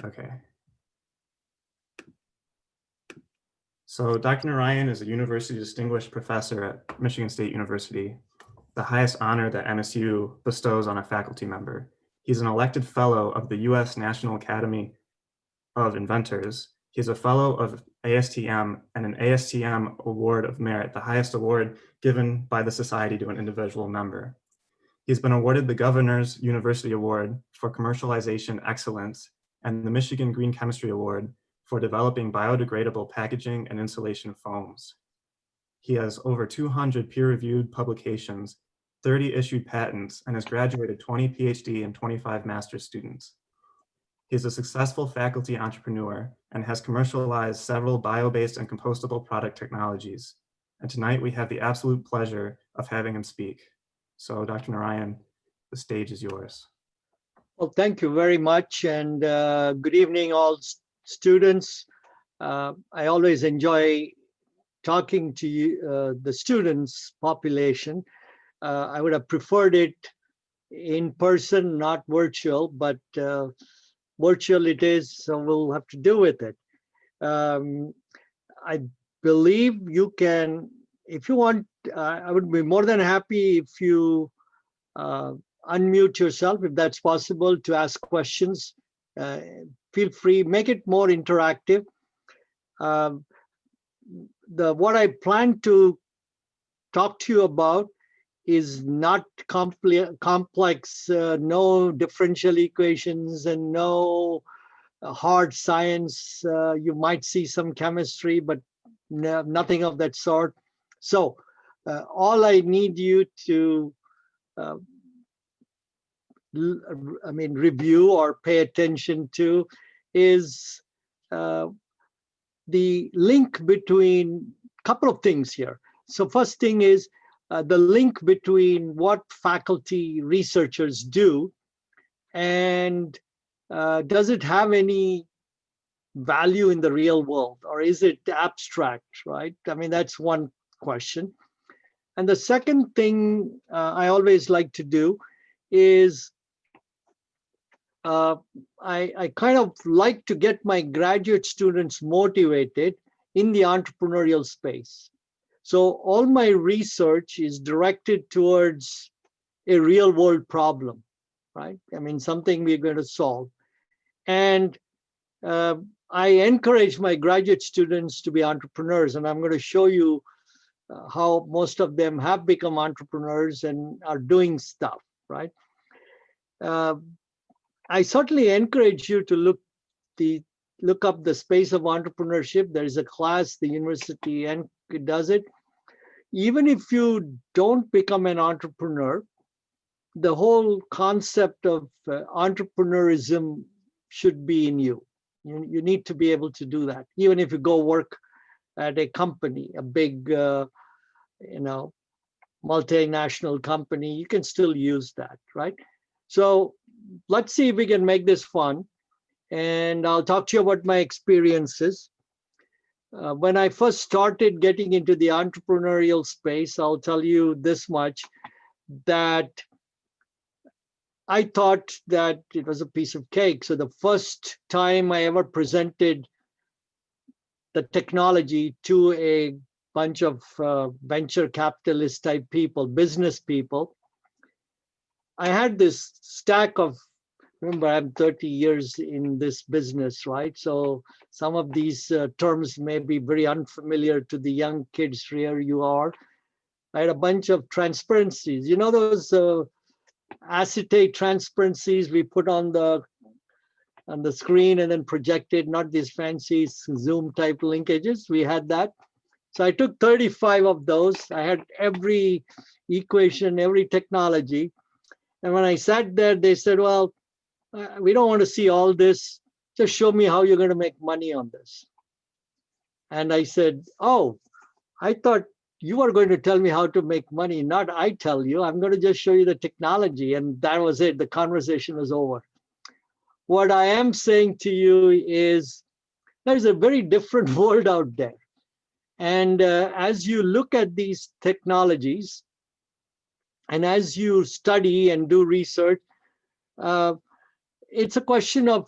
Okay. So Dr. Narayan is a University Distinguished Professor at Michigan State University, the highest honor that MSU bestows on a faculty member. He's an elected fellow of the U.S. National Academy of Inventors. He's a fellow of ASTM and an ASTM Award of Merit, the highest award given by the society to an individual member. He's been awarded the Governor's University Award for Commercialization Excellence and the Michigan Green Chemistry Award for developing biodegradable packaging and insulation foams. He has over 200 peer-reviewed publications, 30 issued patents, and has graduated 20 PhD and 25 master's students. He's a successful faculty entrepreneur and has commercialized several bio-based and compostable product technologies. And tonight we have the absolute pleasure of having him speak. So Dr. Narayan, the stage is yours. Well, thank you very much, and good evening, all students. I always enjoy talking to you, the students population. I would have preferred it in person, not virtual, but virtual it is, so we'll have to do with it. I believe you can, if you want, I would be more than happy if you unmute yourself, if that's possible, to ask questions. Feel free, make it more interactive. What I plan to talk to you about is not complex, no differential equations and no hard science. You might see some chemistry, but nothing of that sort. So all I need you to review or pay attention to is the link between a couple of things here. So first thing is the link between what faculty researchers do and does it have any value in the real world, or is it abstract, right? I mean, that's one question. And the second thing I always like to do is I kind of like to get my graduate students motivated in the entrepreneurial space. So all my research is directed towards a real world problem, right? I mean, something we're going to solve. And I encourage my graduate students to be entrepreneurs, and I'm going to show you how most of them have become entrepreneurs and are doing stuff, right? I certainly encourage you to look up the space of entrepreneurship. There is a class, the university, and it does it. Even if you don't become an entrepreneur, the whole concept of entrepreneurism should be in you. You need to be able to do that. Even if you go work at a company, a big, multinational company, you can still use that, right? So let's see if we can make this fun. And I'll talk to you about my experiences. When I first started getting into the entrepreneurial space, I'll tell you this much, that I thought that it was a piece of cake. So the first time I ever presented the technology to a bunch of venture capitalist type people, business people, I had this stack of, remember, I'm 30 years in this business, right? So some of these terms may be very unfamiliar to the young kids here you are. I had a bunch of transparencies. You know those acetate transparencies we put on the screen and then projected, not these fancy Zoom type linkages. We had that. So I took 35 of those. I had every equation, every technology. And when I sat there, they said, well, we don't want to see all this. Just show me how you're going to make money on this. And I said, oh, I thought you are going to tell me how to make money, not I tell you. I'm going to just show you the technology. And that was it. The conversation was over. What I am saying to you is there's a very different world out there. And as you look at these technologies, and as you study and do research, it's a question of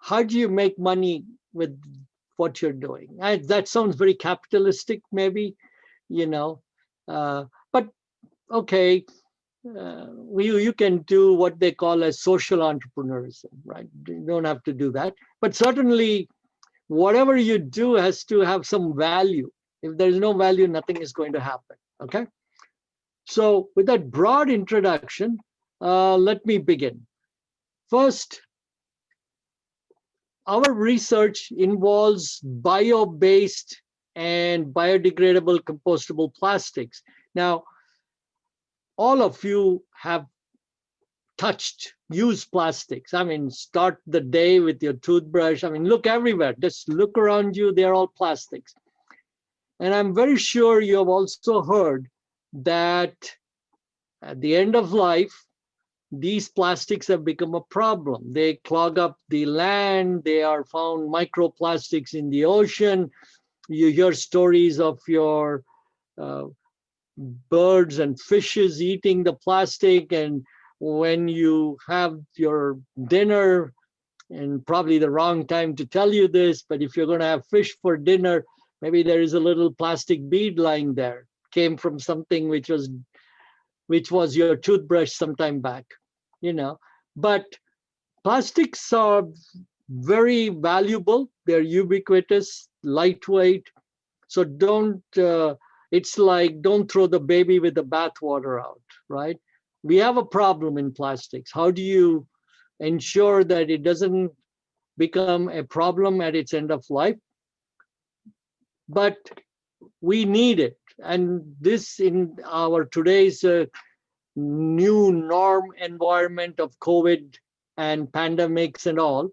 how do you make money with what you're doing? That sounds very capitalistic, maybe, you know, but okay, you can do what they call as social entrepreneurship, right? You don't have to do that, but certainly whatever you do has to have some value. If there's no value, nothing is going to happen. Okay. So with that broad introduction, let me begin. First, our research involves bio-based and biodegradable compostable plastics. Now, all of you have used plastics. I mean, start the day with your toothbrush. I mean, look everywhere. Just look around you. They're all plastics. And I'm very sure you have also heard that at the end of life, these plastics have become a problem. They clog up the land. They are found microplastics in the ocean. You hear stories of your birds and fishes eating the plastic. And when you have your dinner, and probably the wrong time to tell you this, but if you're going to have fish for dinner, maybe there is a little plastic bead lying there. Came from something which was your toothbrush sometime back, you know. But plastics are very valuable. They're ubiquitous, lightweight. So it's like, don't throw the baby with the bathwater out, right? We have a problem in plastics. How do you ensure that it doesn't become a problem at its end of life? But we need it. And this, in our today's new norm environment of COVID and pandemics and all,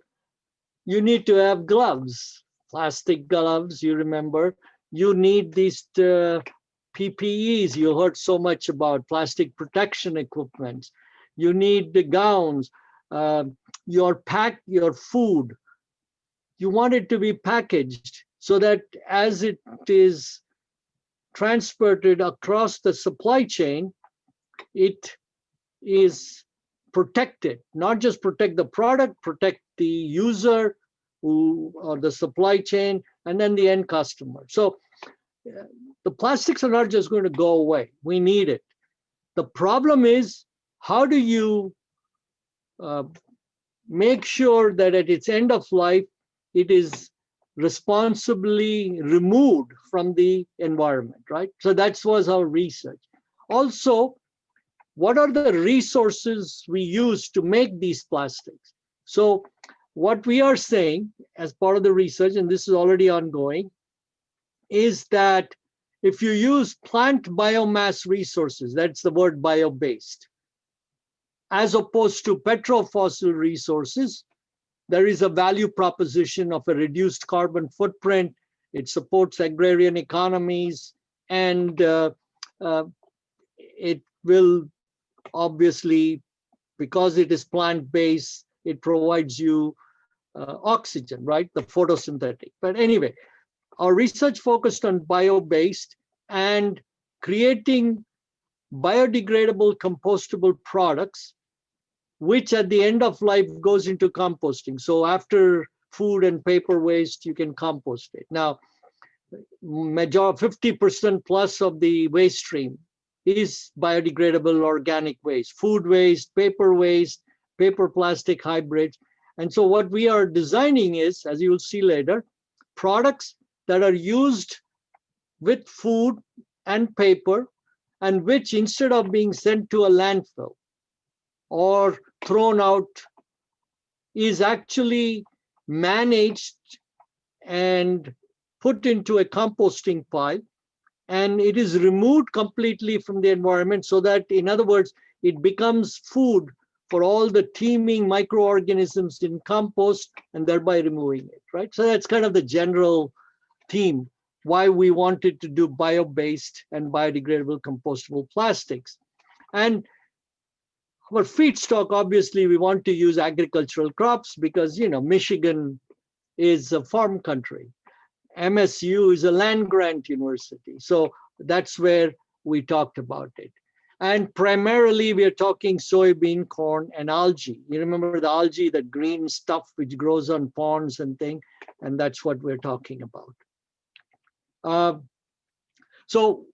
you need to have gloves, plastic gloves, you remember. You need these PPEs. You heard so much about plastic protection equipment. You need the gowns. Your food. You want it to be packaged so that as it is transported across the supply chain, it is protected. Not just protect the product, protect the user or the supply chain, and then the end customer. So the plastics are not just going to go away. We need it. The problem is, how do you make sure that at its end of life, it is responsibly removed from the environment, right? So that was our research. Also, what are the resources we use to make these plastics? So what we are saying as part of the research, and this is already ongoing, is that if you use plant biomass resources, that's the word bio-based, as opposed to petrofossil resources, there is a value proposition of a reduced carbon footprint. It supports agrarian economies, and it will obviously, because it is plant-based, it provides you oxygen, right? The photosynthetic. But anyway, our research focused on bio-based and creating biodegradable compostable products, which at the end of life goes into composting. So after food and paper waste, you can compost it. Now, 50% plus of the waste stream is biodegradable organic waste, food waste, paper plastic hybrids. And so what we are designing is, as you will see later, products that are used with food and paper, and which, instead of being sent to a landfill or thrown out, is actually managed and put into a composting pile, and it is removed completely from the environment, so that, in other words, it becomes food for all the teeming microorganisms in compost, and thereby removing it, right? So that's kind of the general theme, why we wanted to do bio-based and biodegradable compostable plastics. And for feedstock, obviously, we want to use agricultural crops because, you know, Michigan is a farm country. MSU is a land grant university. So that's where we talked about it. And primarily, we are talking soybean, corn, and algae. You remember the algae, the green stuff which grows on ponds and things, and that's what we're talking about. So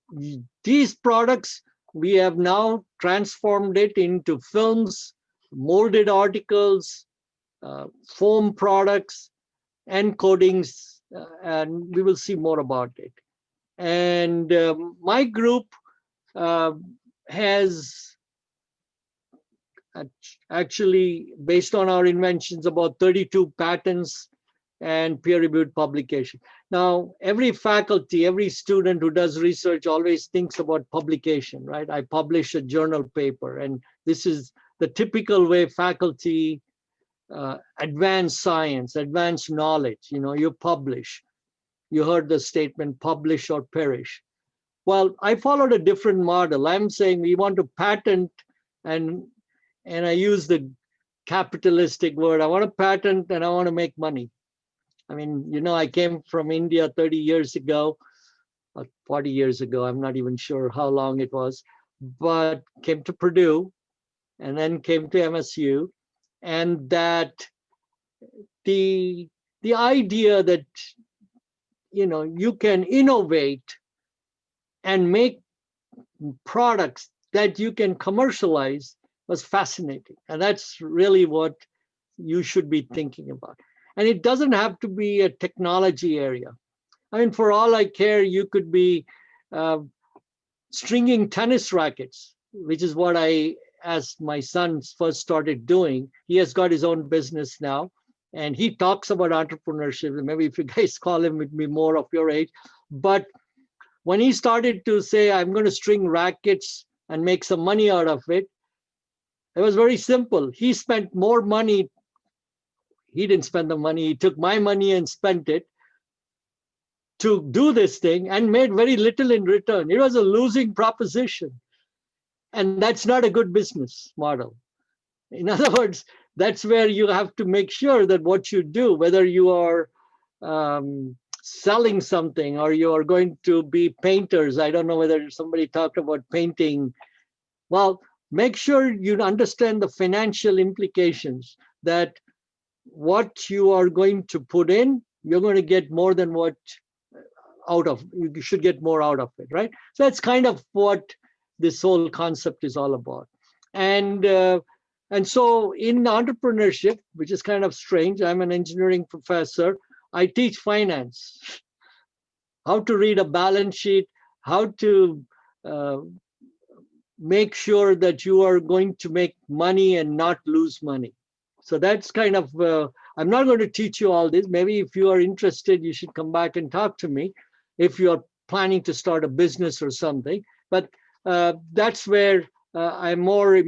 these products, we have now transformed it into films, molded articles, foam products, and coatings, and we will see more about it. And my group has actually, based on our inventions, about 32 patents and peer-reviewed publication. Now, every faculty, every student who does research always thinks about publication, right? I publish a journal paper, and this is the typical way faculty advance science, advance knowledge. You know, you publish. You heard the statement, publish or perish. Well, I followed a different model. I'm saying we want to patent, and I use the capitalistic word. I want to patent and I want to make money. I mean, you know, I came from India 30 years ago, or 40 years ago. I'm not even sure how long it was, but came to Purdue and then came to MSU. And that the idea that, you know, you can innovate and make products that you can commercialize was fascinating. And that's really what you should be thinking about. And it doesn't have to be a technology area. I mean, for all I care, you could be stringing tennis rackets, which is what I, as my son first started doing. He has got his own business now, and he talks about entrepreneurship. Maybe if you guys call him, it'd be more of your age. But when he started to say, I'm going to string rackets and make some money out of it, it was very simple. He spent more money. He didn't spend the money. He took my money and spent it to do this thing and made very little in return. It was a losing proposition. And that's not a good business model. In other words, that's where you have to make sure that what you do, whether you are selling something or you are going to be painters. I don't know whether somebody talked about painting. Well, make sure you understand the financial implications, that what you are going to put in, you're going to get more than what out of, you should get more out of it, right? So that's kind of what this whole concept is all about. And so in entrepreneurship, which is kind of strange, I'm an engineering professor, I teach finance, how to read a balance sheet, how to make sure that you are going to make money and not lose money. So that's kind of, I'm not going to teach you all this. Maybe if you are interested, you should come back and talk to me if you're planning to start a business or something. But that's where I'm more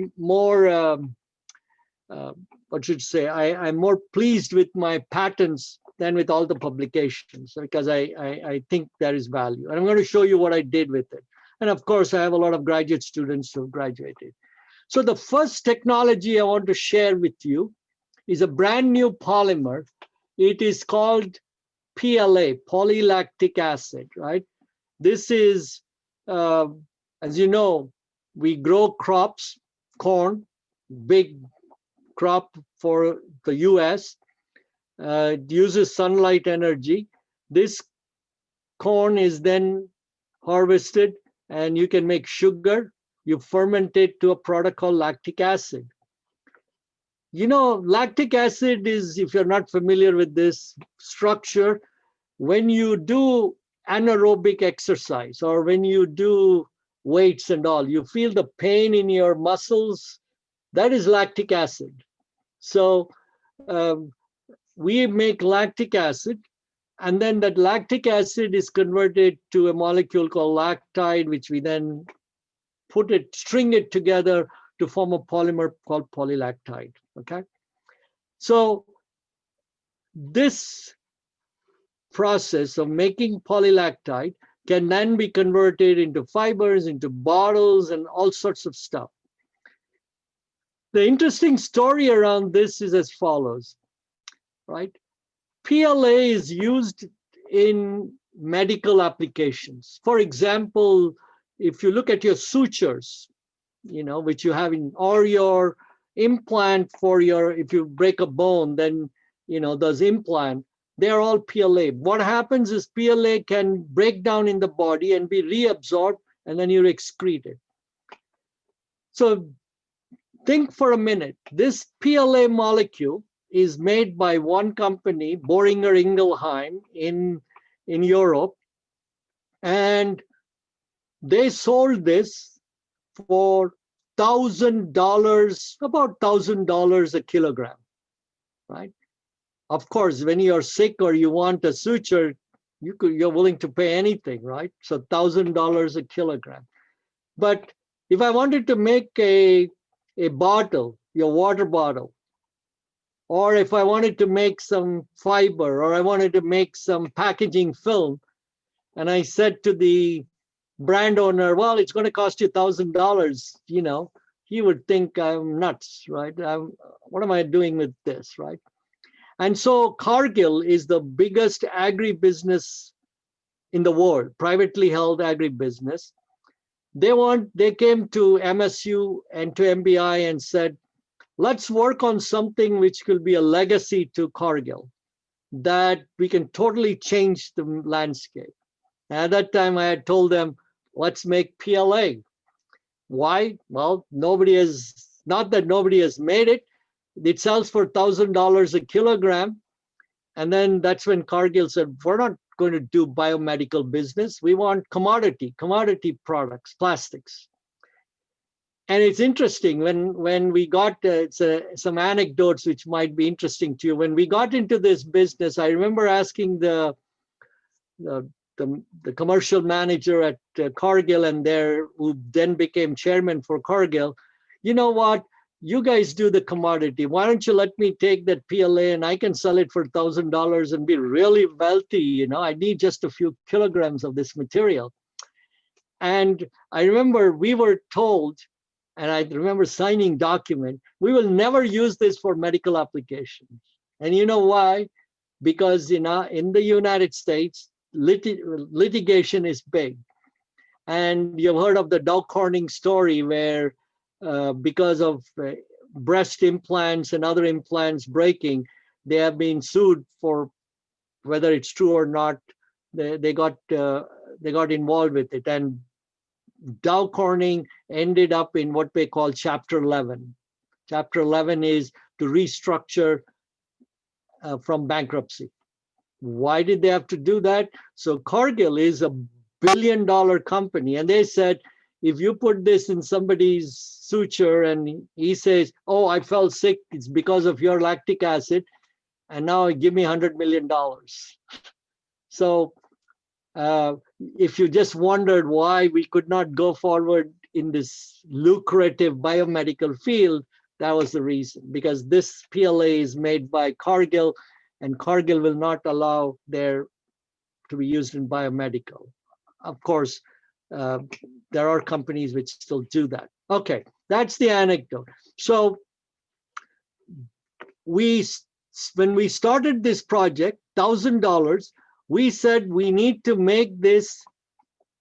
what should say, I'm more pleased with my patents than with all the publications, because I think there is value. And I'm going to show you what I did with it. And of course, I have a lot of graduate students who have graduated. So the first technology I want to share with you is a brand new polymer. It is called PLA, polylactic acid, right? This is, as you know, we grow crops, corn, big crop for the US. It uses sunlight energy. This corn is then harvested and you can make sugar. You ferment it to a product called lactic acid. You know, lactic acid is, if you're not familiar with this structure, when you do anaerobic exercise or when you do weights and all, you feel the pain in your muscles, that is lactic acid. So we make lactic acid, and then that lactic acid is converted to a molecule called lactide, which we then string it together to form a polymer called polylactide, okay? So this process of making polylactide can then be converted into fibers, into bottles, and all sorts of stuff. The interesting story around this is as follows, right? PLA is used in medical applications. For example, if you look at your sutures, which you have in, or your implant for your, if you break a bone, then, those implant, they're all PLA. What happens is PLA can break down in the body and be reabsorbed, and then you excrete it. So think for a minute, this PLA molecule is made by one company, Boehringer Ingelheim in Europe, and they sold this for $1,000, about $1,000 a kilogram, right? Of course, when you're sick or you want a suture, you're willing to pay anything, right? So $1,000 a kilogram. But if I wanted to make a bottle, your water bottle, or if I wanted to make some fiber, or I wanted to make some packaging film, and I said to the brand owner, well, it's going to cost you $1,000, he would think I'm nuts, right? What am I doing with this, right? And so Cargill is the biggest agribusiness in the world, privately held agribusiness. They came to MSU and to MBI and said, let's work on something which could be a legacy to Cargill, that we can totally change the landscape. And at that time, I had told them, let's make PLA. Why? Well, not that nobody has made it. It sells for $1,000 a kilogram. And then that's when Cargill said, we're not going to do biomedical business. We want commodity products, plastics. And it's interesting when we got some anecdotes which might be interesting to you. When we got into this business, I remember asking the commercial manager at Cargill who then became chairman for Cargill, you know what? You guys do the commodity. Why don't you let me take that PLA and I can sell it for $1,000 and be really wealthy? I need just a few kilograms of this material. And I remember we were told, and I remember signing document, we will never use this for medical applications. And you know why? Because in the United States, litigation is big. And you've heard of the Dow Corning story where because of breast implants and other implants breaking, they have been sued for whether it's true or not. They got involved with it. And Dow Corning ended up in what they call Chapter 11. Chapter 11 is to restructure from bankruptcy. Why did they have to do that? So Cargill is a billion-dollar company, and they said, if you put this in somebody's suture and he says, oh, I felt sick, it's because of your lactic acid, and now give me $100 million. So if you just wondered why we could not go forward in this lucrative biomedical field, that was the reason, because this PLA is made by Cargill, and Cargill will not allow there to be used in biomedical. Of course, there are companies which still do that. Okay, that's the anecdote. So when we started this project, $1,000, we said we need to make this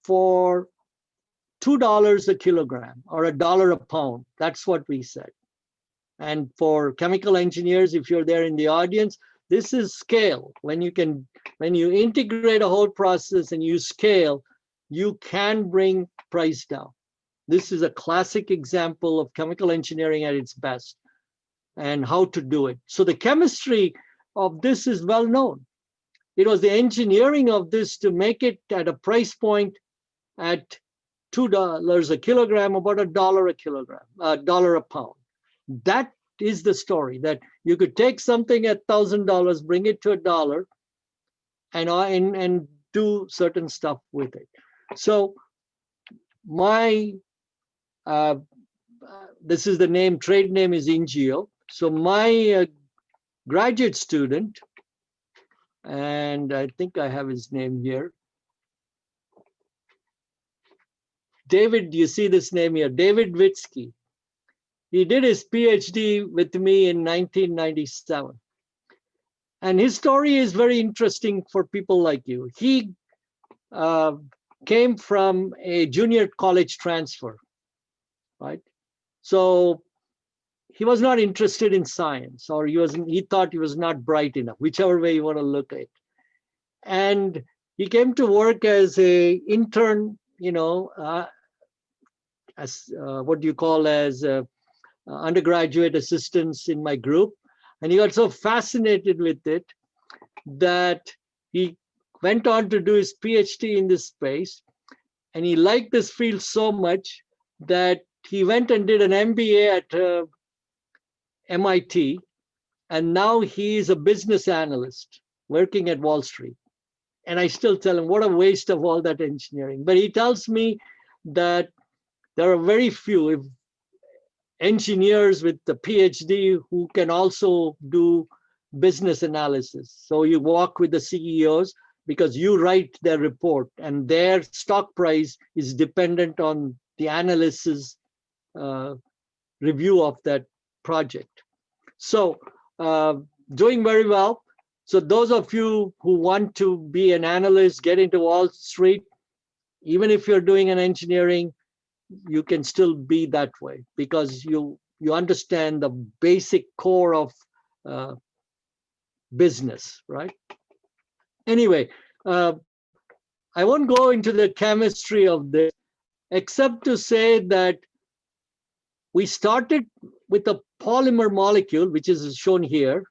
for $2 a kilogram or $1 a pound. That's what we said. And for chemical engineers, if you're there in the audience, this is scale. When you integrate a whole process and you scale, you can bring price down. This is a classic example of chemical engineering at its best and how to do it. So the chemistry of this is well known. It was the engineering of this to make it at a price point at $2 a kilogram, about $1 a kilogram, $1 a pound. That is the story, that you could take something at $1,000, bring it to $1, and do certain stuff with it. So this is the name, trade name is Ingeo. So my graduate student, and I think I have his name here, David, you see this name here, David Witzke. He did his PhD with me in 1997. And his story is very interesting for people like you. He came from a junior college transfer, right? So he was not interested in science, or he thought he was not bright enough, whichever way you want to look at it. And he came to work as a intern, as what do you call as undergraduate assistants in my group. And he got so fascinated with it that he went on to do his PhD in this space. And he liked this field so much that he went and did an MBA at MIT. And now he is a business analyst working at Wall Street. And I still tell him, what a waste of all that engineering. But he tells me that there are very few engineers with the PhD who can also do business analysis. So you walk with the CEOs because you write their report, and their stock price is dependent on the analyst's review of that project. So doing very well. So those of you who want to be an analyst, get into Wall Street, even if you're doing an engineering, you can still be that way because you understand the basic core of business, right? Anyway, I won't go into the chemistry of this, except to say that we started with a polymer molecule, which is shown here,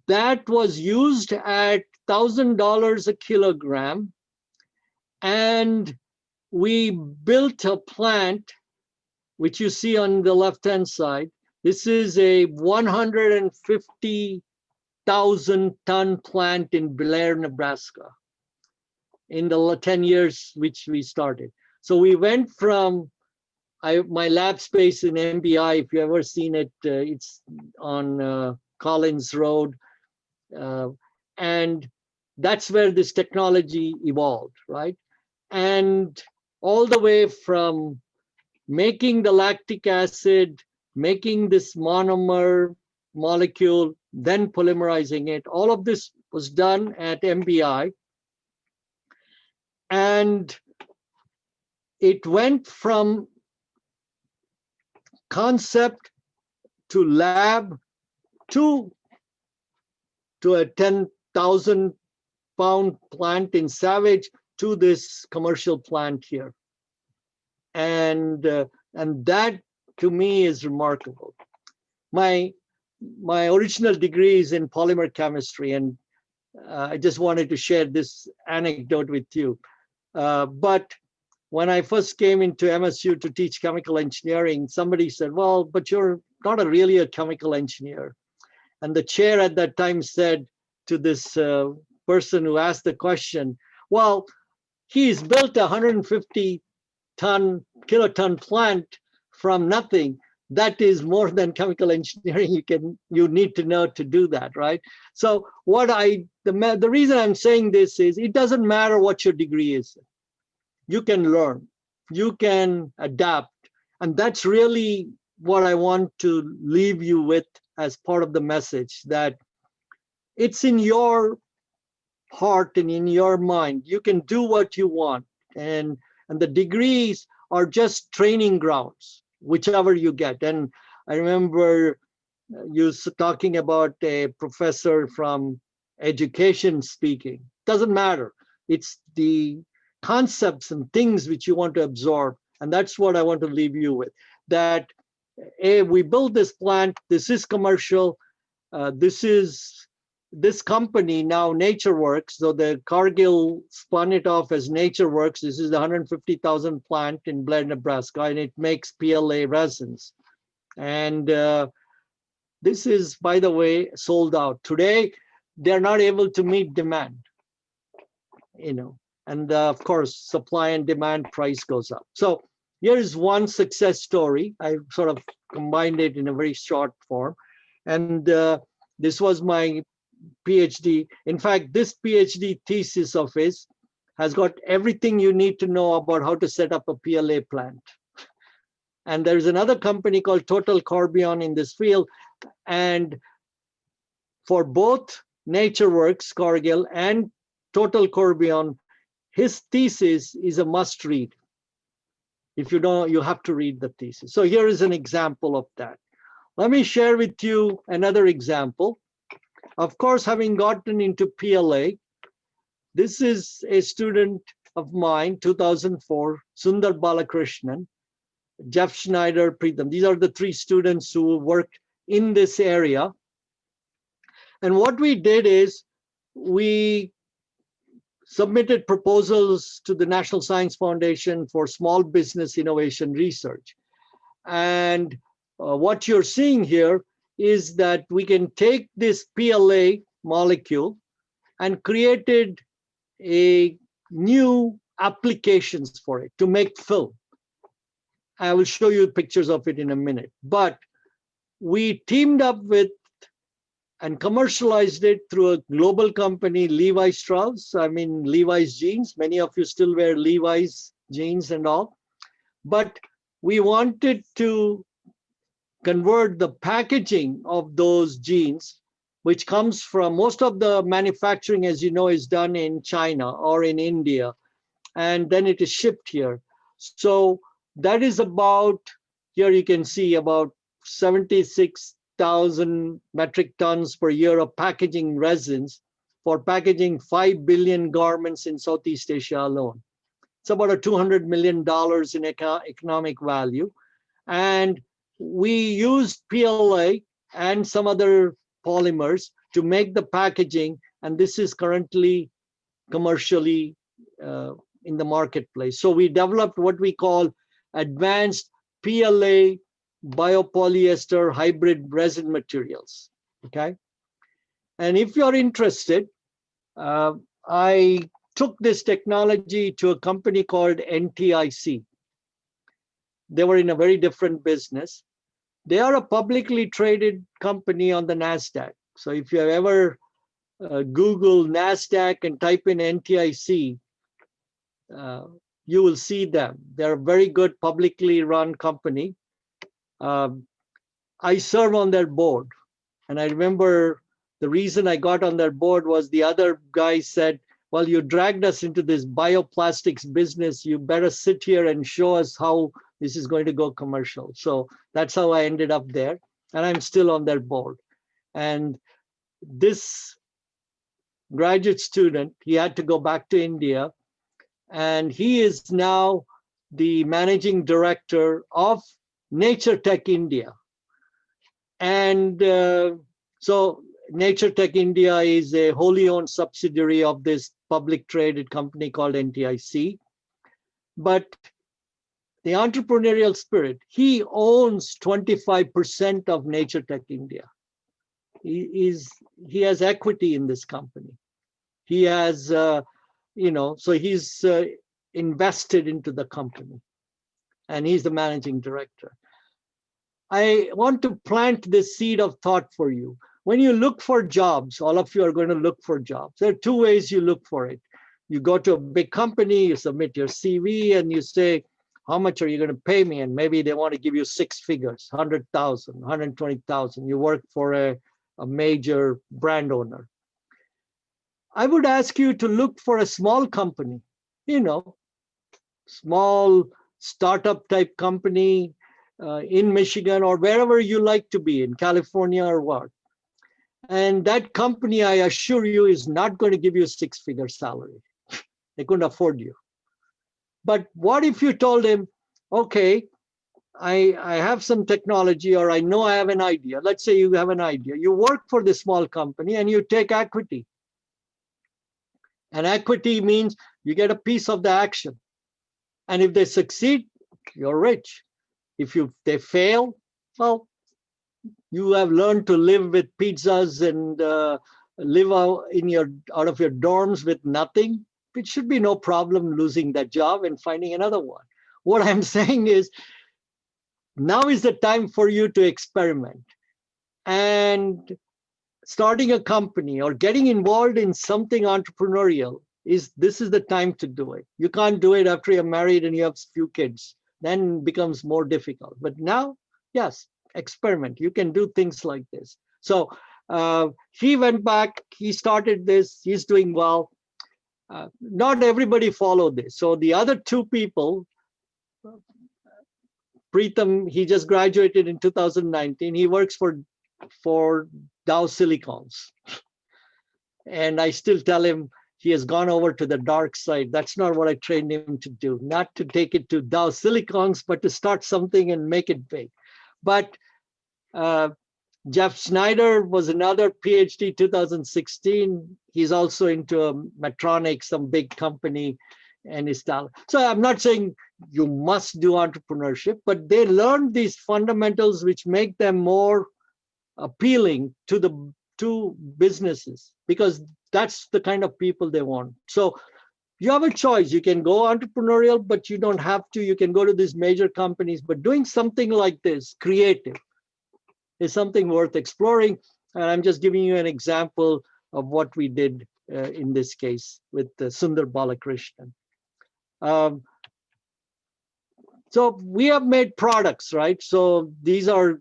that was used at $1,000 a kilogram. And we built a plant, which you see on the left-hand side. This is a 150,000 ton plant in Blair, Nebraska, in the 10 years which we started. So we went from my lab space in MBI, if you've ever seen it, it's on Collins Road. And that's where this technology evolved, right? And all the way from making the lactic acid, making this monomer molecule, then polymerizing it, all of this was done at MBI. And it went from concept to lab to a 10,000 pound plant in Savage to this commercial plant here. And that to me is remarkable. My original degree is in polymer chemistry, and I just wanted to share this anecdote with you. But when I first came into MSU to teach chemical engineering, somebody said, well, but you're not really a chemical engineer. And the chair at that time said to this person who asked the question, well, he's built a 150 kiloton plant from nothing. That is more than chemical engineering you need to know to do that, right? So the reason I'm saying this is it doesn't matter what your degree is. You can learn, you can adapt. And that's really what I want to leave you with as part of the message, that it's in your heart and in your mind. You can do what you want. And the degrees are just training grounds, whichever you get. And I remember you talking about a professor from education speaking. Doesn't matter. It's the concepts and things which you want to absorb. And that's what I want to leave you with. That we built this plant. This is commercial. This company now, NatureWorks, so the Cargill spun it off as NatureWorks. This is the 150,000 plant in Blair, Nebraska, and it makes PLA resins. And this is, by the way, sold out. Today, they're not able to meet demand, and of course, supply and demand price goes up. So here's one success story. I sort of combined it in a very short form. And this was my PhD. In fact, this PhD thesis of his has got everything you need to know about how to set up a PLA plant. And there's another company called Total Corbion in this field. And for both NatureWorks, Cargill, and Total Corbion, his thesis is a must read. If you don't, you have to read the thesis. So here is an example of that. Let me share with you another example. Of course, having gotten into PLA, this is a student of mine, 2004, Sundar Balakrishnan, Jeff Schneider, Preetham. These are the three students who worked in this area. And what we did is we submitted proposals to the National Science Foundation for small business innovation research. And what you're seeing here is that we can take this PLA molecule and created a new applications for it to make film. I will show you pictures of it in a minute. But we teamed up with and commercialized it through a global company, Levi Strauss. I mean, Levi's jeans. Many of you still wear Levi's jeans and all. But we wanted to convert the packaging of those jeans, which comes from most of the manufacturing, as you know, is done in China or in India, and then it is shipped here. So that is about, here you can see about 76,000 metric tons per year of packaging resins for packaging 5 billion garments in Southeast Asia alone. It's about a $200 million in economic value. And we used PLA and some other polymers to make the packaging, and this is currently commercially in the marketplace. So we developed what we call advanced PLA biopolyester hybrid resin materials, okay? And if you're interested, I took this technology to a company called NTIC. They were in a very different business. They are a publicly traded company on the NASDAQ. So if you have ever Google NASDAQ and type in NTIC, you will see them. They're a very good publicly run company. I serve on their board. And I remember the reason I got on their board was the other guy said, well, you dragged us into this bioplastics business. You better sit here and show us how this is going to go commercial. So that's how I ended up there. And I'm still on their board. And this graduate student, he had to go back to India. And he is now the managing director of Nature Tech India. And so Nature Tech India is a wholly owned subsidiary of this public traded company called NTIC. But the entrepreneurial spirit, he owns 25% of Nature Tech India. He has equity in this company. He has, so he's invested into the company, and he's the managing director. I want to plant this seed of thought for you. When you look for jobs, all of you are going to look for jobs. There are two ways you look for it. You go to a big company, you submit your CV, and you say, how much are you going to pay me? And maybe they want to give you six figures, 100,000, 120,000. You work for a major brand owner. I would ask you to look for a small company, small startup type company in Michigan or wherever you like to be, in California or what. And that company, I assure you, is not going to give you a six-figure salary. They couldn't afford you. But what if you told him, okay, I have some technology, or I know I have an idea. Let's say you have an idea. You work for this small company and you take equity. And equity means you get a piece of the action. And if they succeed, you're rich. If they fail, well, you have learned to live with pizzas and live out of your dorms with nothing. It should be no problem losing that job and finding another one. What I'm saying is, now is the time for you to experiment. And starting a company or getting involved in something entrepreneurial this is the time to do it. You can't do it after you're married and you have few kids. Then it becomes more difficult. But now, yes, experiment. You can do things like this. So he went back, he started this, he's doing well. Not everybody followed this. So the other two people, Preetham, he just graduated in 2019. He works for Dow Silicons. And I still tell him he has gone over to the dark side. That's not what I trained him to do, not to take it to Dow Silicons, but to start something and make it big. But Jeff Schneider was another PhD 2016. He's also into Medtronic, some big company, and his talent. So I'm not saying you must do entrepreneurship, but they learn these fundamentals which make them more appealing to businesses, because that's the kind of people they want. So you have a choice. You can go entrepreneurial, but you don't have to. You can go to these major companies, but doing something like this, creative, is something worth exploring. And I'm just giving you an example of what we did in this case with Sundar Balakrishnan. So we have made products, right? So these are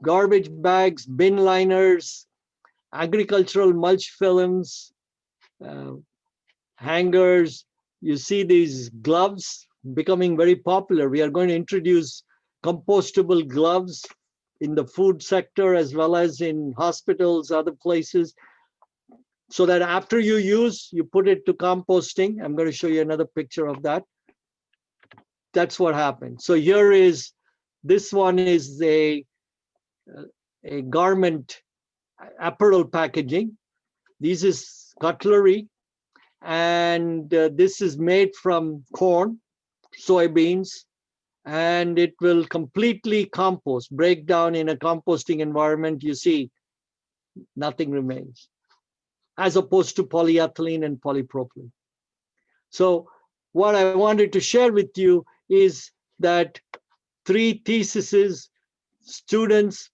garbage bags, bin liners, agricultural mulch films, hangers. You see these gloves becoming very popular. We are going to introduce compostable gloves in the food sector as well as in hospitals, other places, so that after you use, you put it to composting. I'm going to show you another picture of that. That's what happened. So here is, this one is a garment apparel packaging. This is cutlery, and this is made from corn, soybeans, and it will completely compost, break down in a composting environment. You see, nothing remains, as opposed to polyethylene and polypropylene. So what I wanted to share with you is that 3 theses, students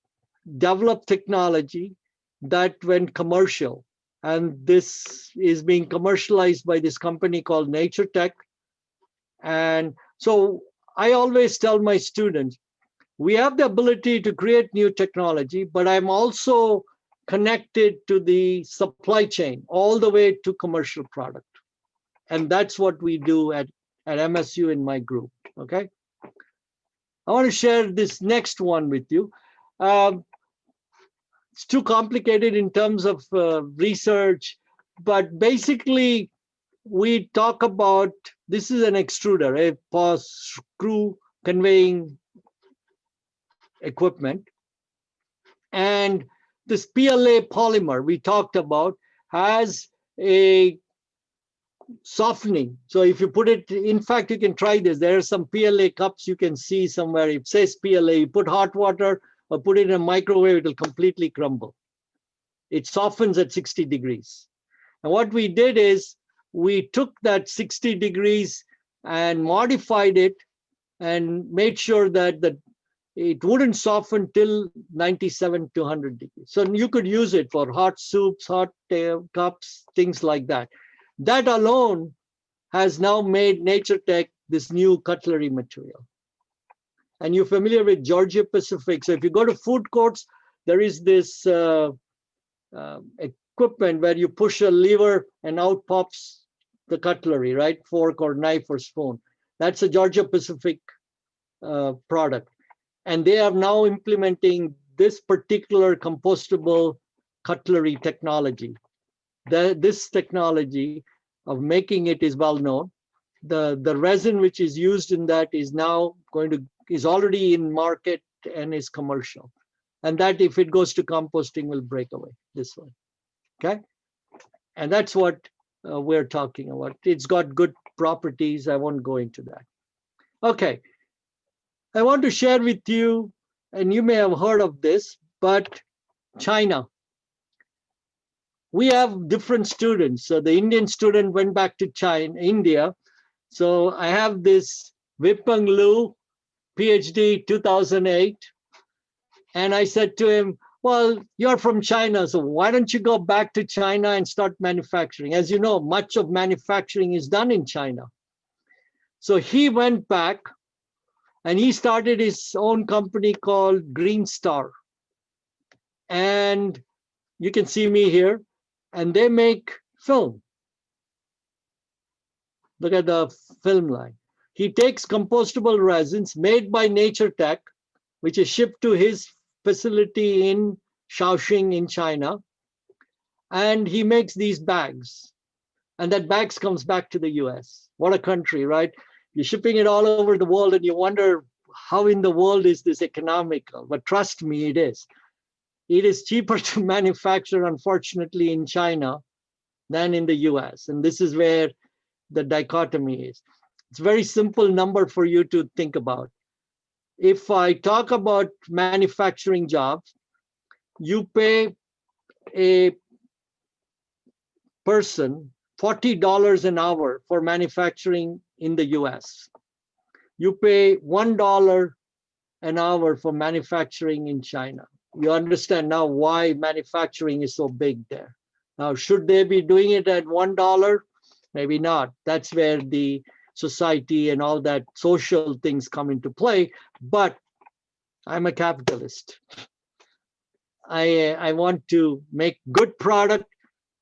develop technology that went commercial. And this is being commercialized by this company called Nature Tech. And so I always tell my students, we have the ability to create new technology, but I'm also connected to the supply chain all the way to commercial product. And that's what we do at MSU in my group, okay? I want to share this next one with you. It's too complicated in terms of research, but basically we talk about, this is an extruder, a screw conveying equipment. And this PLA polymer we talked about has a softening. So if you put it, in fact, you can try this. There are some PLA cups you can see somewhere. It says PLA. You put hot water or put it in a microwave, it will completely crumble. It softens at 60 degrees. And what we did is we took that 60 degrees and modified it and made sure that it wouldn't soften till 97 to 100 degrees. So you could use it for hot soups, hot cups, things like that. That alone has now made Nature Tech this new cutlery material. And you're familiar with Georgia Pacific. So if you go to food courts, there is this equipment where you push a lever and out pops the cutlery, right? Fork or knife or spoon. That's a Georgia Pacific product. And they are now implementing this particular compostable cutlery technology. This technology of making it is well known. The resin which is used in that is now is already in market and is commercial. And that, if it goes to composting, will break away this way. Okay? And that's what we're talking about. It's got good properties. I won't go into that. Okay. I want to share with you, and you may have heard of this, but China. We have different students. So the Indian student went back to India. So I have this Vipeng Lu, PhD 2008. And I said to him, well, you're from China, so why don't you go back to China and start manufacturing? As you know, much of manufacturing is done in China. So he went back and he started his own company called Green Star. And you can see me here. And they make film. Look at the film line. He takes compostable resins made by Nature Tech, which is shipped to his facility in Shaoxing in China. And he makes these bags. And that bags comes back to the US. What a country, right? You're shipping it all over the world and you wonder how in the world is this economical? But trust me, it is. It is cheaper to manufacture, unfortunately, in China than in the US. And this is where the dichotomy is. It's a very simple number for you to think about. If I talk about manufacturing jobs, you pay a person $40 an hour for manufacturing in the US. You pay $1 an hour for manufacturing in China. You understand now why manufacturing is so big there. Now, should they be doing it at $1? Maybe not. That's where the society and all that social things come into play. But I'm a capitalist. I want to make good product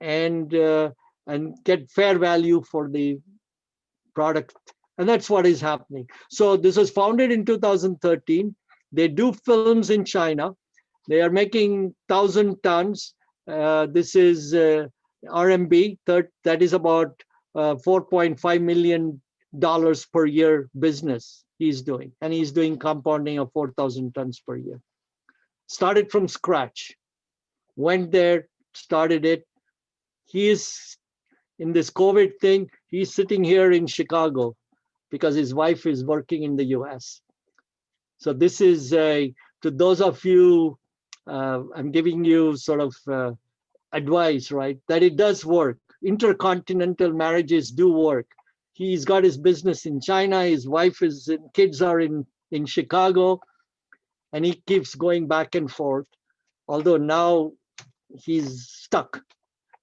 and get fair value for the product. And that's what is happening. So this was founded in 2013. They do films in China. They are making 1,000 tons. This is RMB. That is about $4.5 million per year business he's doing. And he's doing compounding of 4,000 tons per year. Started from scratch. Went there, started it. He is, in this COVID thing, he's sitting here in Chicago because his wife is working in the US. So this is, to those of you, I'm giving you sort of advice, right? That it does work. Intercontinental marriages do work. He's got his business in China. His wife is, kids are in Chicago, and he keeps going back and forth. Although now he's stuck.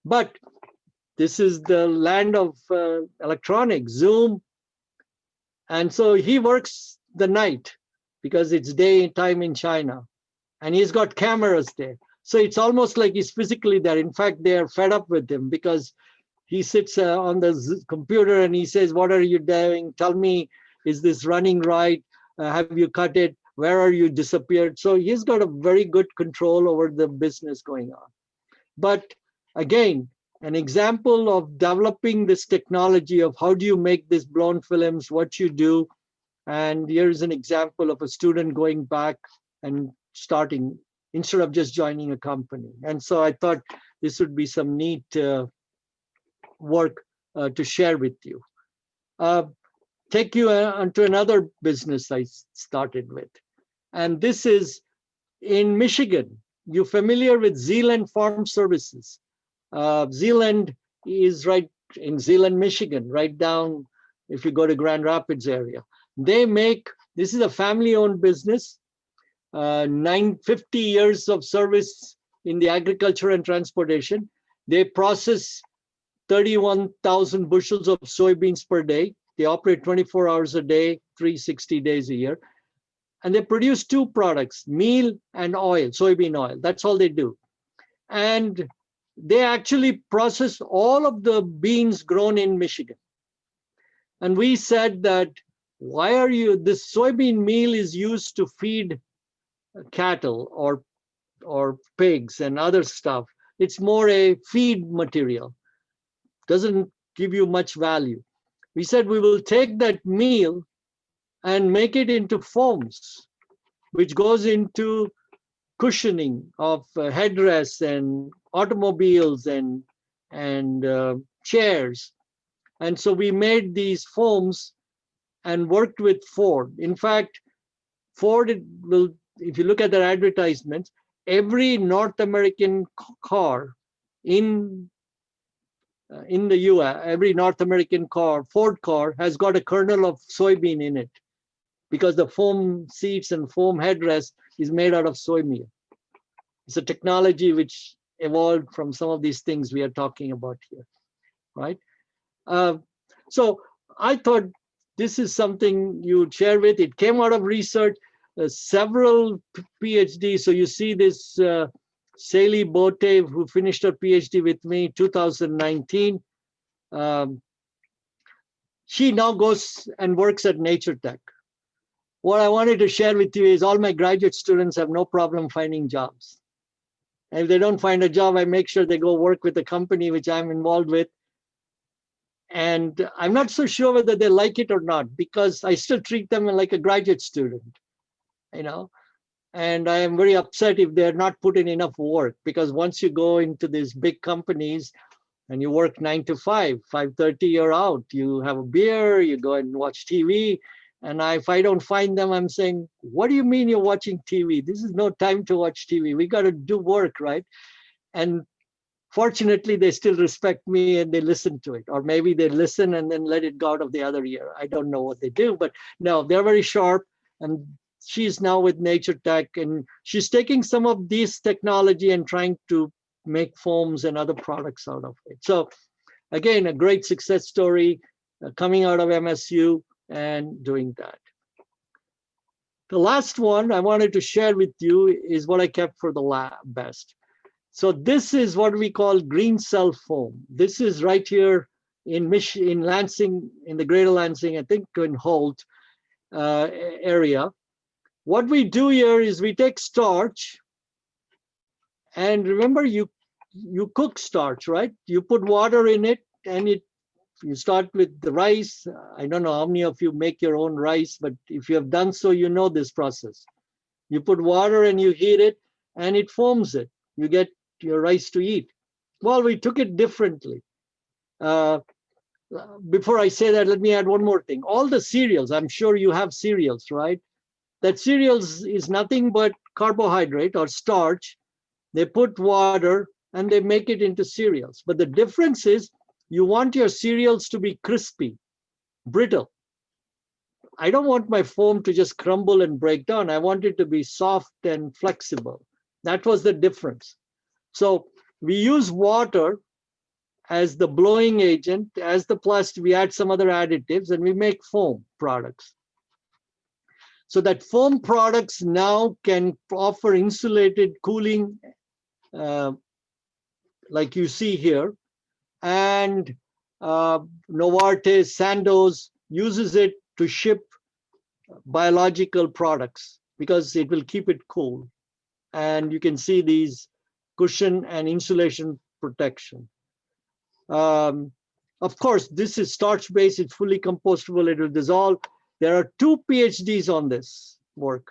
But this is the land of electronics, Zoom. And so he works the night because it's daytime in China. And he's got cameras there. So it's almost like he's physically there. In fact, they're fed up with him because he sits on the computer and he says, what are you doing? Tell me, is this running right? Have you cut it? Where are you disappeared? So he's got a very good control over the business going on. But again, an example of developing this technology of how do you make these blown films, what you do. And here's an example of a student going back and starting instead of just joining a company. And so I thought this would be some neat work to share with you. Take you onto another business I started with. And this is in Michigan. You familiar with Zealand Farm Services? Zealand is right in Zealand, Michigan, right down if you go to Grand Rapids area. They make, this is a family-owned business, 50 years of service in the agriculture and transportation. They process 31,000 bushels of soybeans per day. They operate 24 hours a day, 360 days a year. And they produce two products, meal and oil, soybean oil. That's all they do. And they actually process all of the beans grown in Michigan. And we said that, why are you, this soybean meal is used to feed cattle or pigs and other stuff. It's more a feed material. Doesn't give you much value. We said we will take that meal and make it into foams, which goes into cushioning of headrests and automobiles and chairs. And so we made these foams and worked with Ford. In fact, Ford will, if you look at their advertisements, every North American car in the US, every North American car, Ford car, has got a kernel of soybean in it because the foam seats and foam headrest is made out of soy meal. It's a technology which evolved from some of these things we are talking about here, right? So I thought this is something you would share with. It came out of research, several PhDs. So you see this Sally Bote, who finished her PhD with me 2019. She now goes and works at Nature Tech. What I wanted to share with you is all my graduate students have no problem finding jobs. And if they don't find a job, I make sure they go work with the company which I'm involved with. And I'm not so sure whether they like it or not, because I still treat them like a graduate student, you know. And I am very upset if they're not put in enough work, because once you go into these big companies and you work 9 to 5, 5:30 you're out, you have a beer, you go and watch TV. And if I don't find them, I'm saying, what do you mean you're watching TV? This is no time to watch TV. We got to do work, right? And fortunately, they still respect me and they listen to it. Or maybe they listen and then let it go out of the other ear. I don't know what they do, but no, they're very sharp. And she's now with Nature Tech, and she's taking some of this technology and trying to make foams and other products out of it. So again, a great success story coming out of MSU and doing that. The last one I wanted to share with you is what I kept for the best. So this is what we call green cell foam. This is right here in Lansing, in the greater Lansing, I think in Holt area. What we do here is we take starch, and remember you cook starch, right? You put water in it, and you start with the rice. I don't know how many of you make your own rice, but if you have done so, you know this process. You put water and you heat it, and it foams it. You get your rice to eat. Well, we took it differently. Before I say that, let me add one more thing. All the cereals, I'm sure you have cereals, right? That cereals is nothing but carbohydrate or starch. They put water and they make it into cereals. But the difference is you want your cereals to be crispy, brittle. I don't want my foam to just crumble and break down. I want it to be soft and flexible. That was the difference. So we use water as the blowing agent, as the plastic, we add some other additives, and we make foam products. So that foam products now can offer insulated cooling, like you see here. And Novartis, Sandoz uses it to ship biological products because it will keep it cool. And you can see these cushion and insulation protection. Of course, this is starch-based, it's fully compostable, it will dissolve. There are 2 PhDs on this work.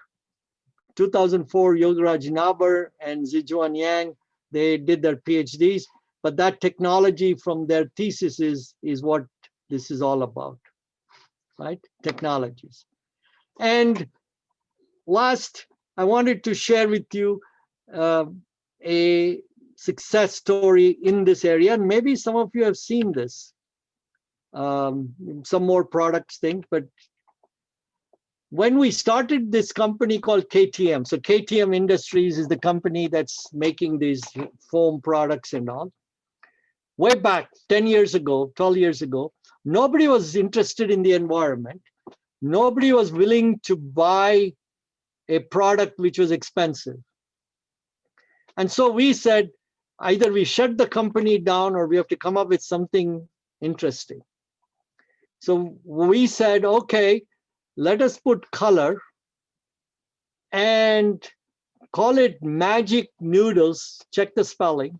2004, Yogaraj Nabar and Zijuan Yang, they did their PhDs, but that technology from their thesis is what this is all about, right? Technologies. And last, I wanted to share with you a success story in this area. And maybe some of you have seen this, some more products thing, but when we started this company called KTM, so KTM Industries is the company that's making these foam products and all. Way back 10 years ago, 12 years ago, nobody was interested in the environment. Nobody was willing to buy a product which was expensive. And so we said, either we shut the company down or we have to come up with something interesting. So we said, okay, let us put color and call it magic noodles, check the spelling,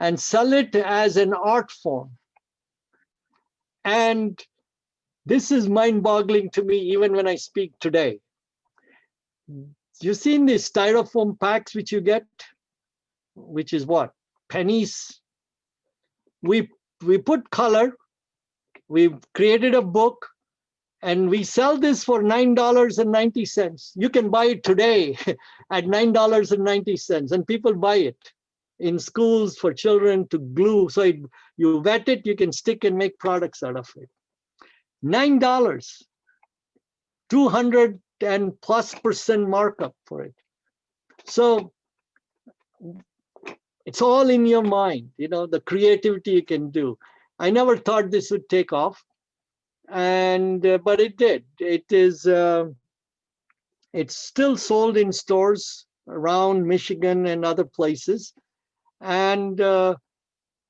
and sell it as an art form. And this is mind-boggling to me even when I speak today. You've seen these styrofoam packs which you get, which is what? Pennies. We put color, we created a book, and we sell this for $9.90. You can buy it today at $9.90, and people buy it in schools for children to glue. So you wet it, you can stick and make products out of it. $9, 200+ % markup for it. So it's all in your mind, you know, the creativity you can do. I never thought this would take off, and but it did. It is it's still sold in stores around Michigan and other places. And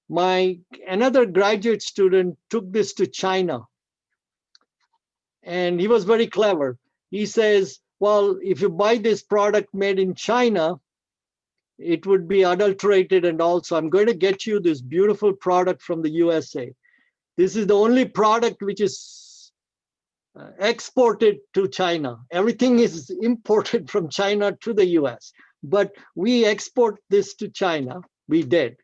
another graduate student took this to China And he was very clever. He says, well, if you buy this product made in China, it would be adulterated, and also I'm going to get you this beautiful product from the USA. This is the only product which is exported to China. Everything is imported from China to the US, but we export this to China. We did.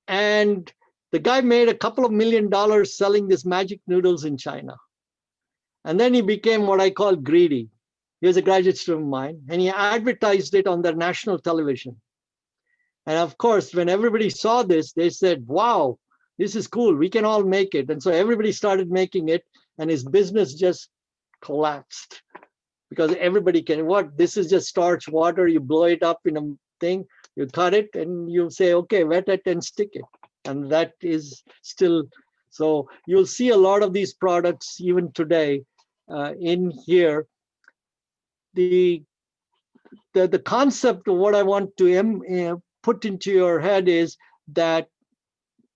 And the guy made a couple of $1 million selling this magic noodles in China. And then he became what I call greedy. He was a graduate student of mine, and he advertised it on their national television. And of course, when everybody saw this, they said, wow, this is cool. We can all make it. And so everybody started making it, and his business just collapsed because everybody can, what? This is just starch, water. You blow it up in a thing, you cut it, and you say, okay, wet it and stick it. And that is still, so you'll see a lot of these products even today in here. The concept of what I want to put into your head is that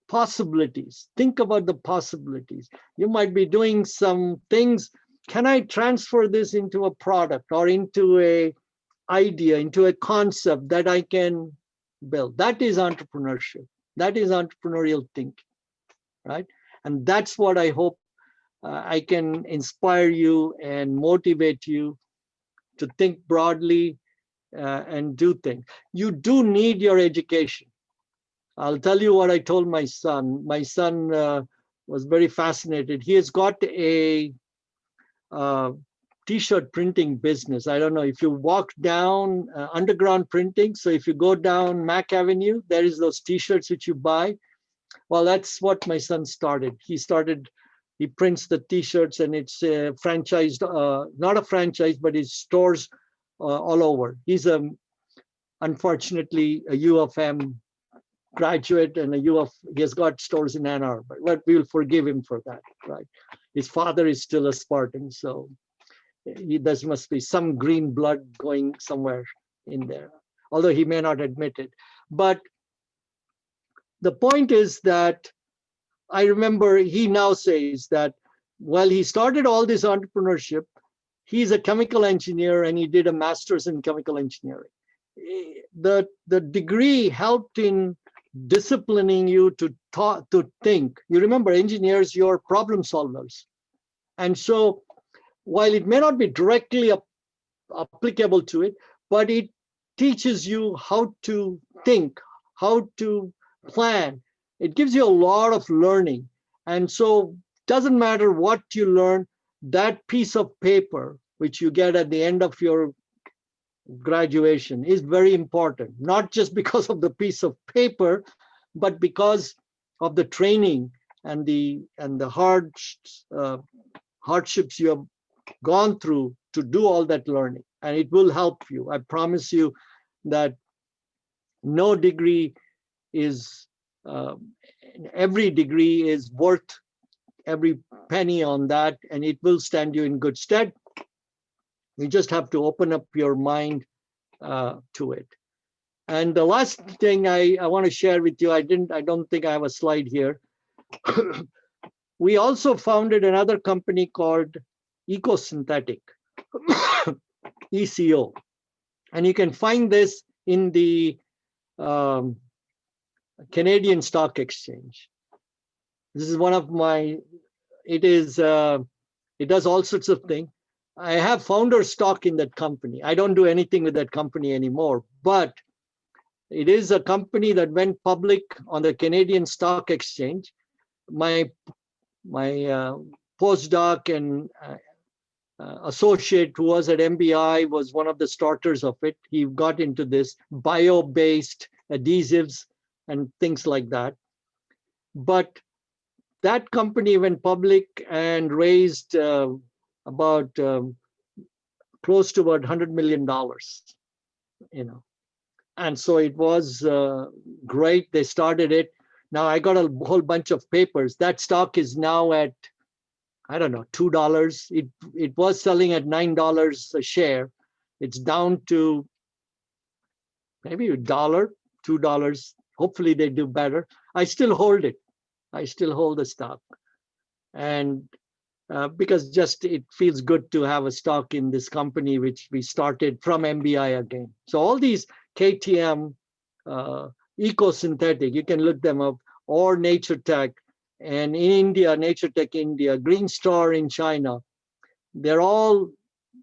possibilities. Think about the possibilities. You might be doing some things. Can I transfer this into a product or into a idea, into a concept that I can build? That is entrepreneurship. That is entrepreneurial thinking, right? And that's what I hope I can inspire you and motivate you to think broadly and do things. You do need your education. I'll tell you what I told my son. My son was very fascinated. He has got a t-shirt printing business. I don't know if you walk down underground printing. So if you go down Mack Avenue, there is those t-shirts which you buy. Well, that's what my son started. He prints the t-shirts, and it's franchised, not a franchise, but it stores all over. He's unfortunately a U of M graduate, and he has got stores in Ann Arbor, but we will forgive him for that, right? His father is still a Spartan, so there must be some green blood going somewhere in there, although he may not admit it. But the point is that I remember he now says that while he started all this entrepreneurship, he's a chemical engineer and he did a master's in chemical engineering. The degree helped in disciplining you to think. You remember, engineers, you're problem solvers. And so while it may not be directly applicable to it, but it teaches you how to think, how to plan. It gives you a lot of learning. And so doesn't matter what you learn, that piece of paper, which you get at the end of your graduation, is very important, not just because of the piece of paper, but because of the training and the hardships you have gone through to do all that learning. And it will help you. I promise you that no degree is, every degree is worth every penny on that, and it will stand you in good stead. You just have to open up your mind to it. And the last thing I want to share with you, I don't think I have a slide here. We also founded another company called Ecosynthetic, ECO. And you can find this in the Canadian Stock Exchange. This is one of my, it does all sorts of things. I have founder stock in that company. I don't do anything with that company anymore, but it is a company that went public on the Canadian Stock Exchange. My postdoc and associate who was at MBI was one of the starters of it. He got into this bio-based adhesives and things like that. But that company went public and raised about close to about $100 million, And so it was great. They started it. Now I got a whole bunch of papers. That stock is now at, I don't know, $2. It was selling at $9 a share. It's down to maybe $1, $2. Hopefully they do better. I still hold it. I still hold the stock. And because just it feels good to have a stock in this company, which we started from MBI again. So all these KTM, Ecosynthetic, you can look them up, or Nature Tech, and in India, Nature Tech India, Green Star in China, they're all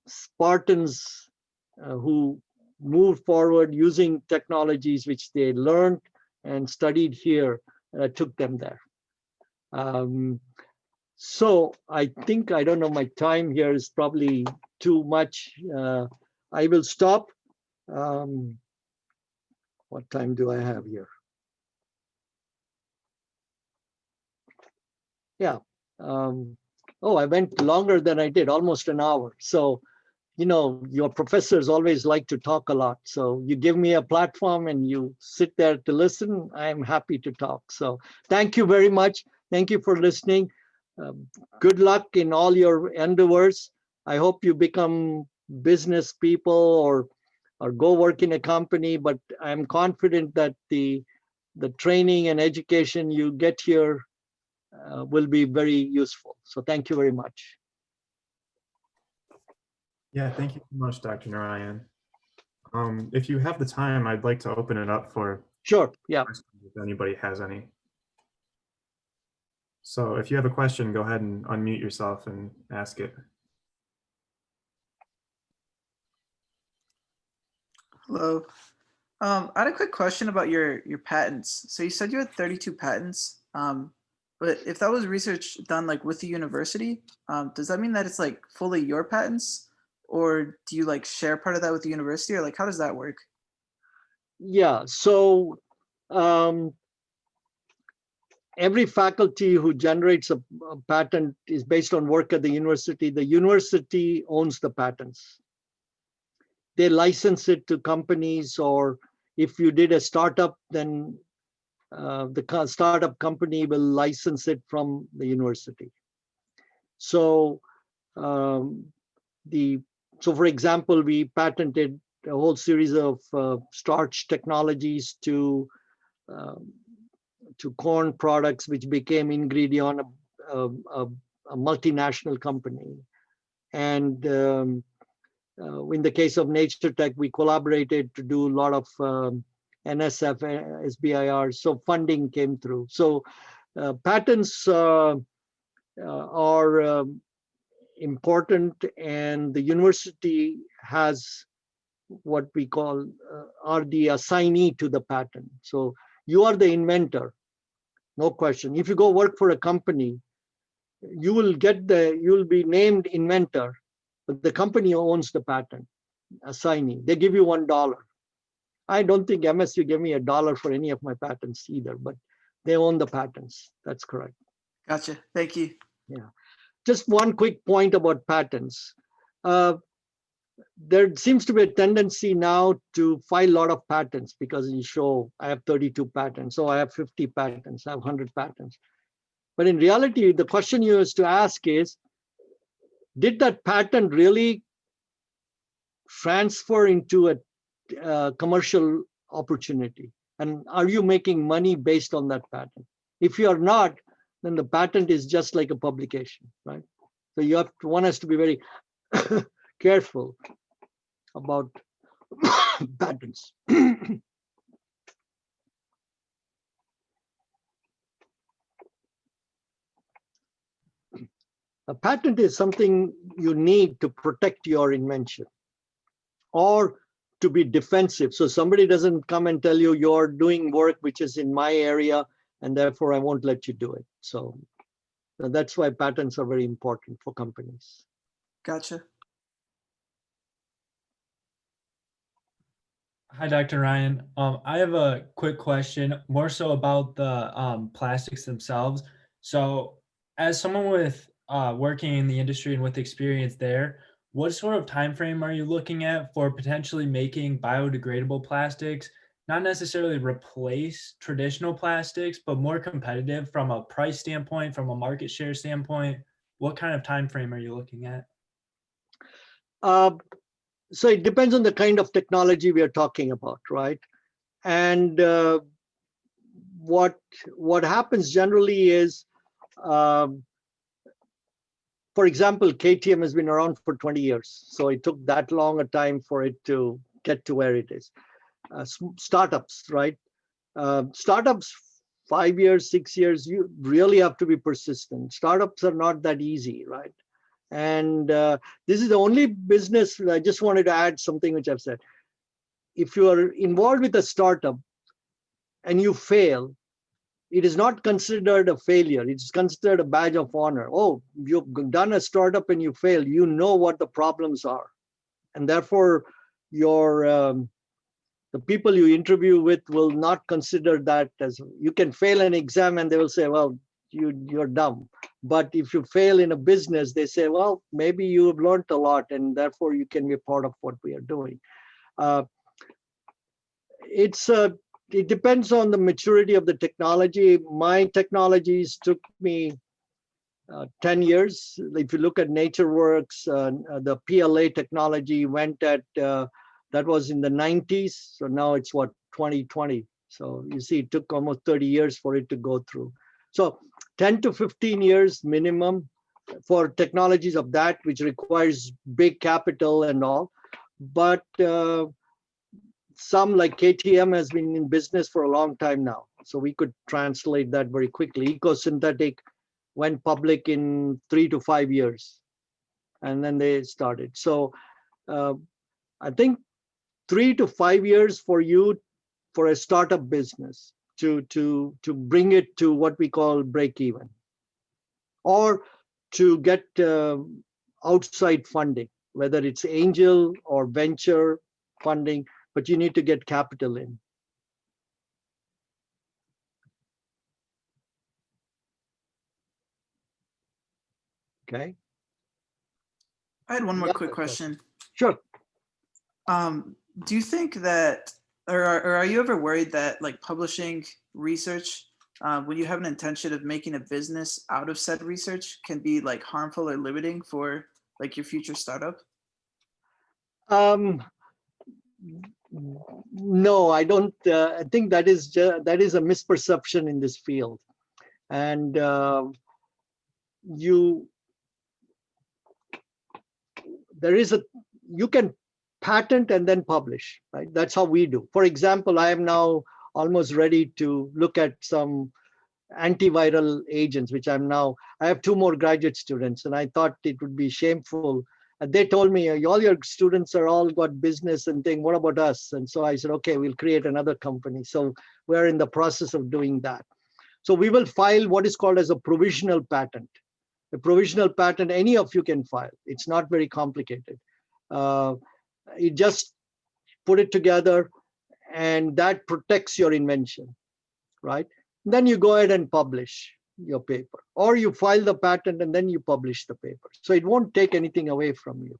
Spartans who moved forward using technologies which they learned and studied here, took them there. So I think, I don't know, my time here is probably too much. I will stop. What time do I have here? Yeah. Oh, I went longer than I did, almost an hour. So, you know, your professors always like to talk a lot. So you give me a platform and you sit there to listen, I'm happy to talk. So thank you very much. Thank you for listening. Good luck in all your endeavors. I hope you become business people or go work in a company, but I'm confident that the training and education you get here will be very useful. So thank you very much. Yeah, thank you so much, Dr. Narayan. If you have the time, I'd like to open it up for Sure, yeah. questions if anybody has any. So if you have a question, go ahead and unmute yourself and ask it. Hello. I had a quick question about your patents. So you said you had 32 patents, but if that was research done like with the university, does that mean that it's like fully your patents, or do you like share part of that with the university, or like how does that work? Yeah, so every faculty who generates a patent is based on work at the university. The university owns the patents. They license it to companies, or if you did a startup, then the startup company will license it from the university. So so for example, we patented a whole series of starch technologies to corn products, which became ingredient a multinational company. And in the case of Nature Tech, we collaborated to do a lot of NSF, SBIR, so funding came through. So patents are important, and the university has what we call are the assignee to the patent. So you are the inventor, no question. If you go work for a company, you will be named inventor, but the company owns the patent, assignee. They give you $1. I don't think MSU gave me $1 for any of my patents either, but they own the patents. That's correct. Gotcha. Thank you. Yeah. Just one quick point about patents. There seems to be a tendency now to file a lot of patents because you show I have 32 patents, so I have 50 patents, I have 100 patents. But in reality, the question you have to ask is, did that patent really transfer into a commercial opportunity? And are you making money based on that patent? If you are not, then the patent is just like a publication, right? So you have to, one has to be very careful about patents. A patent is something you need to protect your invention or to be defensive. So somebody doesn't come and tell you you're doing work which is in my area, and therefore I won't let you do it. So that's why patents are very important for companies. Gotcha. Hi, Dr. Ryan. I have a quick question, more so about the plastics themselves. So as someone with working in the industry and with experience there, what sort of time frame are you looking at for potentially making biodegradable plastics? Not necessarily replace traditional plastics, but more competitive from a price standpoint, from a market share standpoint. What kind of time frame are you looking at? So it depends on the kind of technology we are talking about, right? And what happens generally is for example, KTM has been around for 20 years. So it took that long a time for it to get to where it is. Startups, right? Startups, 5 years, 6 years, you really have to be persistent. Startups are not that easy, right? And this is the only business. I just wanted to add something which I've said. If you are involved with a startup and you fail, it is not considered a failure. It's considered a badge of honor. Oh, you've done a startup and you failed. You know what the problems are. And therefore, the people you interview with will not consider that as, you can fail an exam and they will say, well, you're dumb. But if you fail in a business, they say, well, maybe you have learned a lot and therefore you can be a part of what we are doing. It depends on the maturity of the technology. My technologies took me 10 years. If you look at NatureWorks, the PLA technology went at, that was in the 90s. So now it's what, 2020. So you see, it took almost 30 years for it to go through. So 10 to 15 years minimum for technologies of that, which requires big capital and all. But some like KTM has been in business for a long time now. So we could translate that very quickly. EcoSynthetic went public in 3 to 5 years. And then they started. So I think 3 to 5 years for you, for a startup business to bring it to what we call break even, or to get outside funding, whether it's angel or venture funding, but you need to get capital in. Okay. I had one more Yeah, quick question. Sure. Do you think that, or are you ever worried that like publishing research, when you have an intention of making a business out of said research, can be like harmful or limiting for like your future startup? No, I don't. I think that is a misperception in this field, and you can patent and then publish, right? That's how we do. For example, I am now almost ready to look at some antiviral agents, which I have 2 more graduate students, and I thought it would be shameful. And they told me, all your students are all got business and thing, what about us? And so I said, okay, we'll create another company. So we're in the process of doing that. So we will file what is called as a provisional patent. A provisional patent, any of you can file. It's not very complicated. You just put it together and that protects your invention, right? Then you go ahead and publish your paper, or you file the patent and then you publish the paper. So it won't take anything away from you.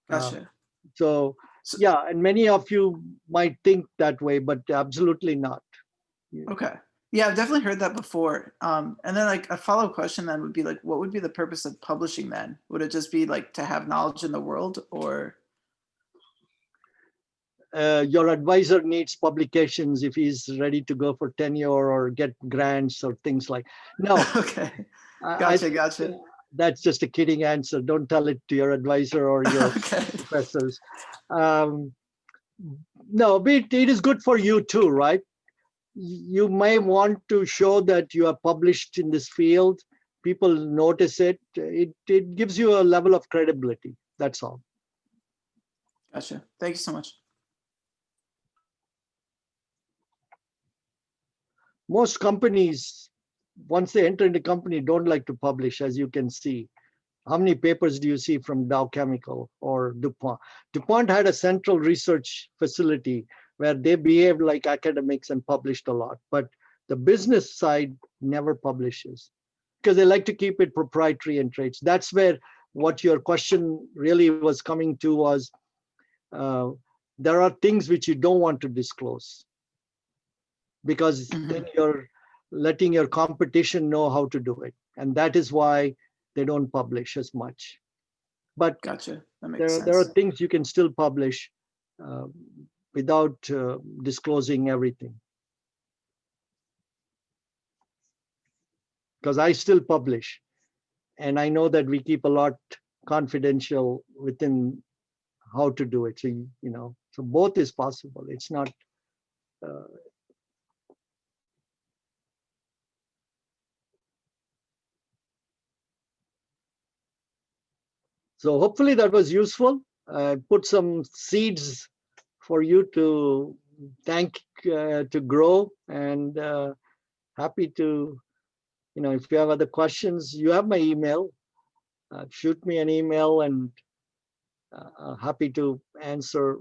Gotcha. So yeah, and many of you might think that way, but absolutely not. Okay. Yeah, I've definitely heard that before. And then like a follow-up question then would be like, what would be the purpose of publishing then? Would it just be like to have knowledge in the world, or? Your advisor needs publications if he's ready to go for tenure or get grants or things like. No. Okay. Gotcha. That's just a kidding answer. Don't tell it to your advisor or your professors. No, but it is good for you too, right? You may want to show that you are published in this field. People notice it. It gives you a level of credibility. That's all. Gotcha. Thank you so much. Most companies, once they enter into company, don't like to publish, as you can see. How many papers do you see from Dow Chemical or DuPont? DuPont had a central research facility where they behaved like academics and published a lot. But the business side never publishes because they like to keep it proprietary and trades. That's where what your question really was coming to was, there are things which you don't want to disclose, because then you're letting your competition know how to do it. And that is why they don't publish as much. But gotcha. That makes sense. There are things you can still publish without disclosing everything. Because I still publish. And I know that we keep a lot confidential within how to do it. So, so both is possible. It's not, so hopefully that was useful. Put some seeds for you to to grow, and happy to, if you have other questions, you have my email. Shoot me an email, and happy to answer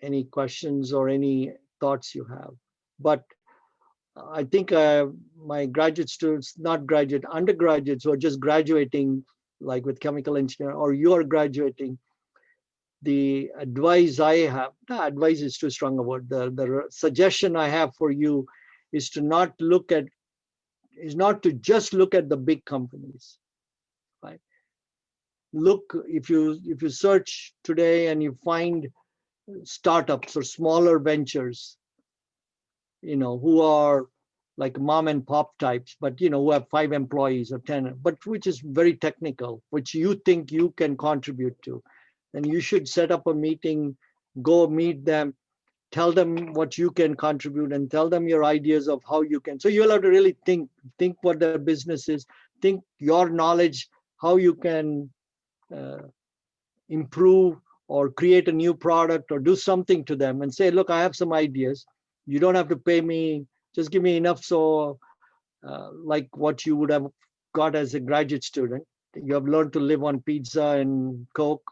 any questions or any thoughts you have. But I think my graduate students, not graduate, undergraduates who are just graduating, like with chemical engineering, or you are graduating, the advice I have, advice is too strong a word, the suggestion I have for you is to not just look at the big companies, right? Look, if you search today and you find startups or smaller ventures, who are like mom and pop types, but who have 5 employees or 10, but which is very technical, which you think you can contribute to, then you should set up a meeting, go meet them, tell them what you can contribute, and tell them your ideas of how you can. So you'll have to really think what their business is, think your knowledge, how you can improve or create a new product or do something to them, and say, look, I have some ideas. You don't have to pay me, just give me enough so like what you would have got as a graduate student. You have learned to live on pizza and Coke,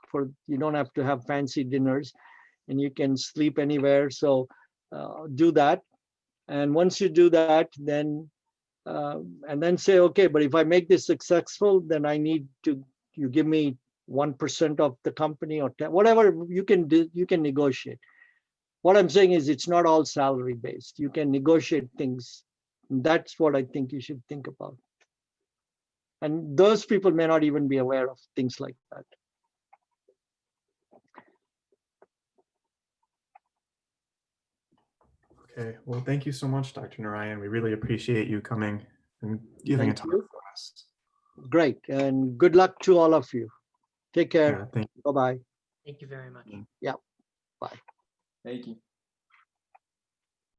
you don't have to have fancy dinners, and you can sleep anywhere. So do that. And once you do that, then and then say, okay, but if I make this successful, then I need you give me 1% of the company, or 10, whatever you can do, you can negotiate. What I'm saying is it's not all salary based. You can negotiate things. That's what I think you should think about. And those people may not even be aware of things like that. Okay, well, thank you so much, Dr. Narayan. We really appreciate you coming and giving a Thank talk you. for us. Great. And good luck to all of you. Take care. Yeah, thank you. Bye-bye. Thank you very much. Yeah. Bye. Thank you.